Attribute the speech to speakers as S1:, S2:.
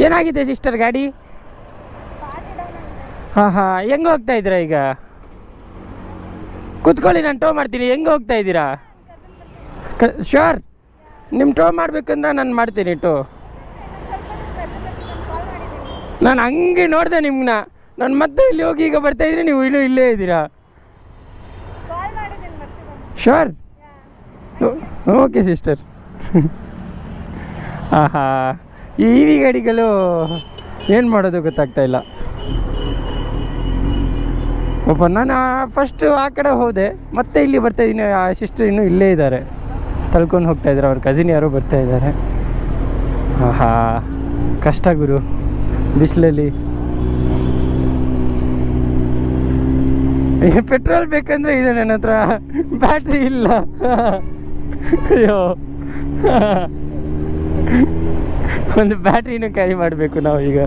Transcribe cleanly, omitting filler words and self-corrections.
S1: ಏನಾಗಿದೆ ಸಿಸ್ಟರ್ ಗಾಡಿ? ಹಾಂ ಹಾಂ, ಹೆಂಗೆ ಹೋಗ್ತಾ ಇದ್ದೀರಾ ಈಗ? ಕೂತ್ಕೊಳ್ಳಿ, ನಾನು ಟೋ ಮಾಡ್ತೀನಿ. ಹೆಂಗೆ ಹೋಗ್ತಾ ಇದ್ದೀರಾ? ಶ್ಯೂರ್, ನಿಮ್ಮ ಟೋ ಮಾಡಬೇಕಂದ್ರೆ ನಾನು ಮಾಡ್ತೀನಿ ಟೋ. ನಾನು ಹಂಗೆ ನೋಡಿದೆ ನಿಮ್ಮನ್ನ. ನಾನು ಮತ್ತೆ ಇಲ್ಲಿ ಹೋಗಿ ಈಗ ಬರ್ತಾಯಿದ್ದೀನಿ, ನೀವು ಇನ್ನೂ ಇಲ್ಲೇ ಇದ್ದೀರಾ. Sure, okay sister. ಹಾಂ ಹಾಂ, ಈ ಇ ವಿ ಗಾಡಿಗಳು ಏನು ಮಾಡೋದು ಗೊತ್ತಾಗ್ತಾ ಇಲ್ಲ. ಪಾಪ ನಾನು ಫಸ್ಟು ಆ ಕಡೆ ಹೋದೆ, ಮತ್ತೆ ಇಲ್ಲಿ ಬರ್ತಾಯಿದ್ದೀನಿ. ಆ ಸಿಸ್ಟರ್ ಇನ್ನೂ ಇಲ್ಲೇ ಇದ್ದಾರೆ, ತಳ್ಕೊಂಡು ಹೋಗ್ತಾಯಿದ್ದಾರೆ. ಅವ್ರ ಕಸಿನ್ ಯಾರೋ ಬರ್ತಾಯಿದ್ದಾರೆ. ಹಾಂ ಹಾಂ, ಕಷ್ಟ ಗುರು ಬಿಸಿಲಲ್ಲಿ. ಪೆಟ್ರೋಲ್ ಬೇಕಂದ್ರೆ ಇದೆ ನನ್ನ ಹತ್ರ, ಬ್ಯಾಟ್ರಿ ಇಲ್ಲ. ಅಯ್ಯೋ, ಒಂದು ಬ್ಯಾಟ್ರಿನೂ ಕ್ಯಾರಿ ಮಾಡಬೇಕು ನಾವು ಈಗ.